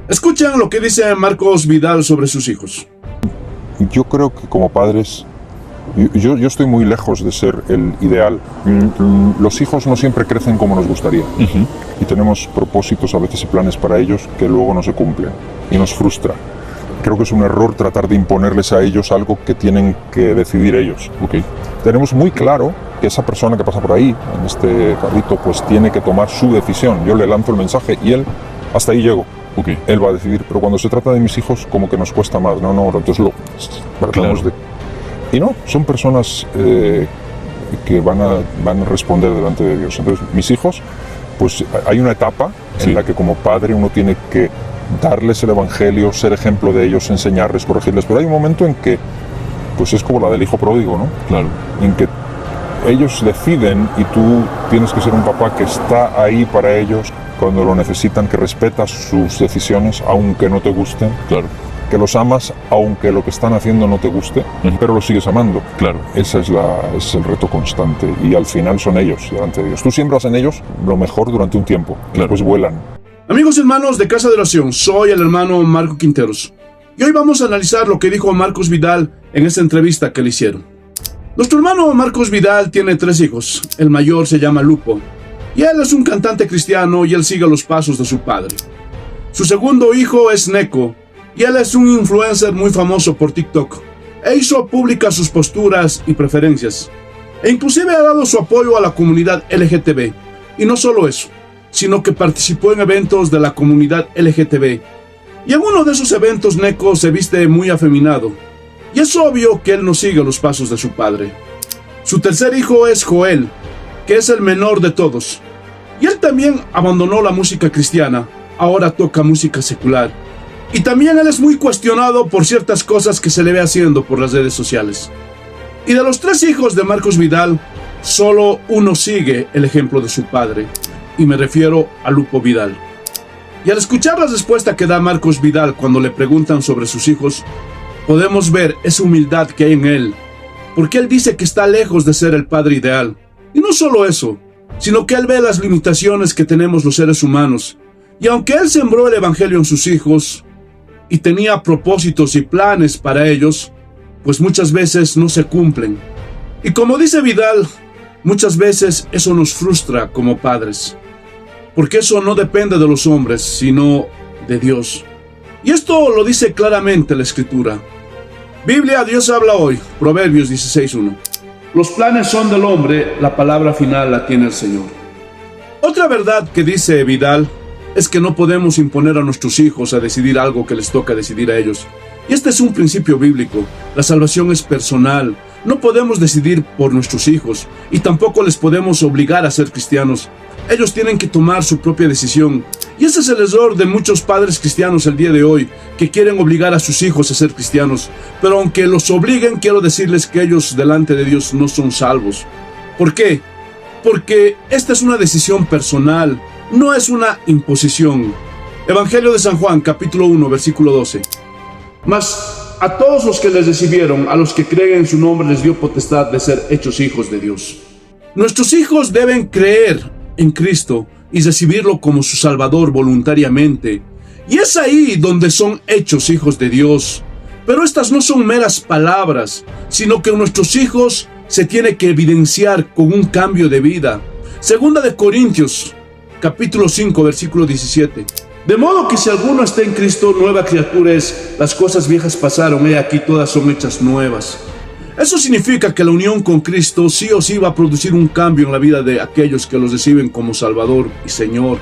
Escuchen lo que dice Marcos Vidal sobre sus hijos. Yo creo que como padres, yo estoy muy lejos de ser el ideal. Los hijos no siempre crecen como nos gustaría. Y tenemos propósitos a veces y planes para ellos que luego no se cumplen y nos frustra. Creo que es un error tratar de imponerles a ellos algo que tienen que decidir ellos. Tenemos muy claro que esa persona que pasa por ahí, en este carrito, pues tiene que tomar su decisión. Yo le lanzo el mensaje y él, hasta ahí llego. Él va a decidir, pero cuando se trata de mis hijos, como que nos cuesta más. Entonces tratamos de... Y no, son personas que van a responder delante de Dios. Entonces, mis hijos, pues hay una etapa en la que como padre uno tiene que darles el evangelio, ser ejemplo de ellos, enseñarles, corregirles, pero hay un momento en que pues es como la del hijo pródigo, ¿no? En que ellos deciden y tú tienes que ser un papá que está ahí para ellos cuando lo necesitan, que respetas sus decisiones aunque no te gusten, que los amas aunque lo que están haciendo no te guste, pero los sigues amando. Ese es el reto constante y al final son ellos delante de Dios. Tú siembras en ellos lo mejor durante un tiempo, después vuelan. Amigos y hermanos de Casa de Oración, soy el hermano Marco Quinteros y hoy vamos a analizar lo que dijo Marcos Vidal en esta entrevista que le hicieron. Nuestro hermano Marcos Vidal tiene 3 hijos. El mayor se llama Lupo y él es un cantante cristiano y él sigue los pasos de su padre. Su segundo hijo es Neko y él es un influencer muy famoso por TikTok e hizo públicas sus posturas y preferencias e inclusive ha dado su apoyo a la comunidad LGTB. Y no solo eso, sino que participó en eventos de la comunidad LGTB. Y en uno de esos eventos Neko se viste muy afeminado. Y es obvio que él no sigue los pasos de su padre. Su tercer hijo es Joel, que es el menor de todos. Y él también abandonó la música cristiana, ahora toca música secular. Y también él es muy cuestionado por ciertas cosas que se le ve haciendo por las redes sociales. Y de los 3 hijos de Marcos Vidal, solo uno sigue el ejemplo de su padre. Y me refiero a Lupo Vidal. Y al escuchar la respuesta que da Marcos Vidal cuando le preguntan sobre sus hijos, podemos ver esa humildad que hay en él, porque él dice que está lejos de ser el padre ideal. Y no solo eso, sino que él ve las limitaciones que tenemos los seres humanos. Y aunque él sembró el evangelio en sus hijos y tenía propósitos y planes para ellos, pues muchas veces no se cumplen. Y como dice Vidal, muchas veces eso nos frustra como padres, porque eso no depende de los hombres, sino de Dios. Y esto lo dice claramente la Escritura. Biblia, Dios habla hoy, Proverbios 16:1. Los planes son del hombre, la palabra final la tiene el Señor. Otra verdad que dice Vidal es que no podemos imponer a nuestros hijos a decidir algo que les toca decidir a ellos. Y este es un principio bíblico. La salvación es personal. No podemos decidir por nuestros hijos y tampoco les podemos obligar a ser cristianos. Ellos tienen que tomar su propia decisión. Y ese es el error de muchos padres cristianos el día de hoy, que quieren obligar a sus hijos a ser cristianos. Pero aunque los obliguen, quiero decirles que ellos delante de Dios no son salvos. ¿Por qué? Porque esta es una decisión personal, no es una imposición. Evangelio de San Juan, capítulo 1, versículo 12. Mas a todos los que les recibieron, a los que creen en su nombre, les dio potestad de ser hechos hijos de Dios. Nuestros hijos deben creer en Cristo y recibirlo como su Salvador voluntariamente. Y es ahí donde son hechos hijos de Dios. Pero estas no son meras palabras, sino que nuestros hijos se tienen que evidenciar con un cambio de vida. Segunda de Corintios, capítulo 5, versículo 17. De modo que si alguno está en Cristo, nueva criatura es. Las cosas viejas pasaron, he aquí todas son hechas nuevas. Eso significa que la unión con Cristo sí o sí va a producir un cambio en la vida de aquellos que los reciben como Salvador y Señor.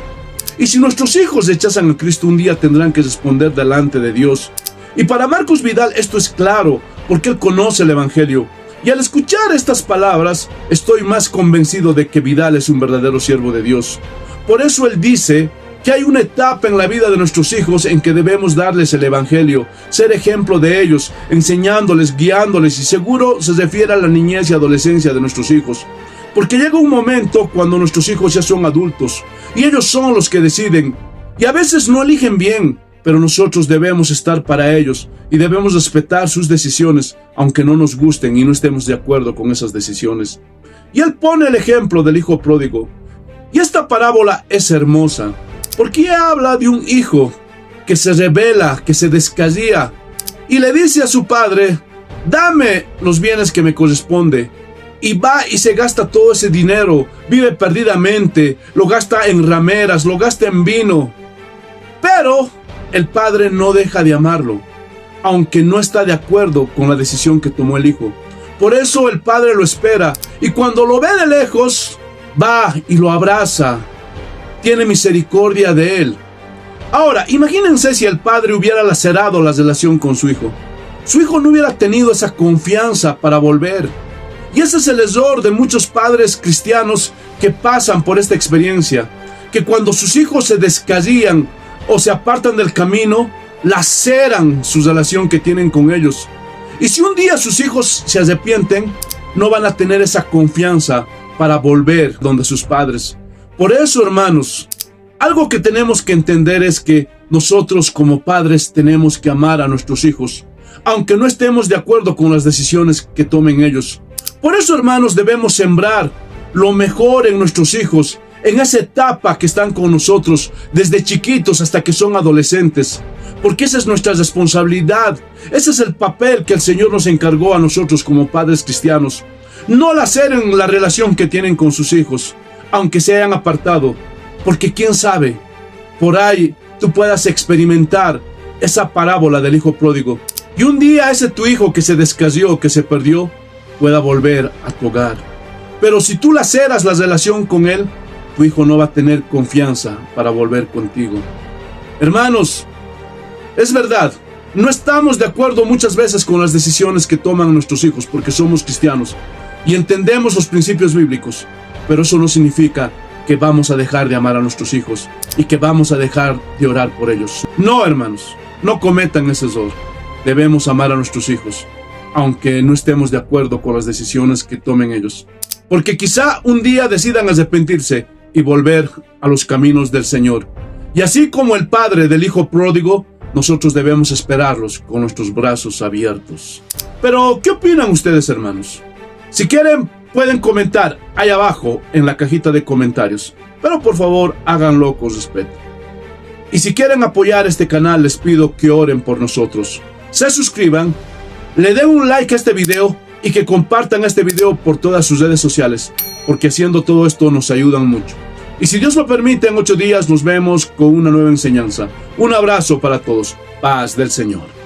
Y si nuestros hijos rechazan a Cristo, un día tendrán que responder delante de Dios. Y para Marcos Vidal esto es claro, porque él conoce el Evangelio. Y al escuchar estas palabras, estoy más convencido de que Vidal es un verdadero siervo de Dios. Por eso él dice que hay una etapa en la vida de nuestros hijos en que debemos darles el Evangelio, ser ejemplo de ellos, enseñándoles, guiándoles, y seguro se refiere a la niñez y adolescencia de nuestros hijos. Porque llega un momento cuando nuestros hijos ya son adultos, y ellos son los que deciden, y a veces no eligen bien, pero nosotros debemos estar para ellos, y debemos respetar sus decisiones, aunque no nos gusten y no estemos de acuerdo con esas decisiones. Y él pone el ejemplo del hijo pródigo, y esta parábola es hermosa, porque habla de un hijo que se rebela, que se descarría y le dice a su padre: dame los bienes que me corresponde. Y va y se gasta todo ese dinero, vive perdidamente, lo gasta en rameras, lo gasta en vino. Pero el padre no deja de amarlo, aunque no está de acuerdo con la decisión que tomó el hijo. Por eso el padre lo espera, y cuando lo ve de lejos, va y lo abraza, tiene misericordia de él. Ahora, imagínense si el padre hubiera lacerado la relación con su hijo. Su hijo no hubiera tenido esa confianza para volver. Y ese es el error de muchos padres cristianos que pasan por esta experiencia, que cuando sus hijos se descarrían o se apartan del camino, laceran su relación que tienen con ellos. Y si un día sus hijos se arrepienten, no van a tener esa confianza para volver donde sus padres. Por eso, hermanos, algo que tenemos que entender es que nosotros como padres tenemos que amar a nuestros hijos, aunque no estemos de acuerdo con las decisiones que tomen ellos. Por eso, hermanos, debemos sembrar lo mejor en nuestros hijos, en esa etapa que están con nosotros, desde chiquitos hasta que son adolescentes, porque esa es nuestra responsabilidad, ese es el papel que el Señor nos encargó a nosotros como padres cristianos. No laceren la relación que tienen con sus hijos, aunque se hayan apartado, porque quién sabe, por ahí tú puedas experimentar esa parábola del hijo pródigo, y un día ese tu hijo que se descarrió, que se perdió, pueda volver a tu hogar. Pero si tú laceras la relación con él, tu hijo no va a tener confianza para volver contigo. Hermanos, es verdad, no estamos de acuerdo muchas veces con las decisiones que toman nuestros hijos porque somos cristianos y entendemos los principios bíblicos, pero eso no significa que vamos a dejar de amar a nuestros hijos y que vamos a dejar de orar por ellos. No, hermanos, no cometan ese error. Debemos amar a nuestros hijos, aunque no estemos de acuerdo con las decisiones que tomen ellos, porque quizá un día decidan arrepentirse y volver a los caminos del Señor. Y así como el padre del hijo pródigo, nosotros debemos esperarlos con nuestros brazos abiertos. Pero, ¿qué opinan ustedes, hermanos? Si quieren, pueden comentar ahí abajo en la cajita de comentarios, pero por favor, háganlo con respeto. Y si quieren apoyar este canal, les pido que oren por nosotros, se suscriban, le den un like a este video y que compartan este video por todas sus redes sociales, porque haciendo todo esto nos ayudan mucho. Y si Dios lo permite, en 8 días nos vemos con una nueva enseñanza. Un abrazo para todos. Paz del Señor.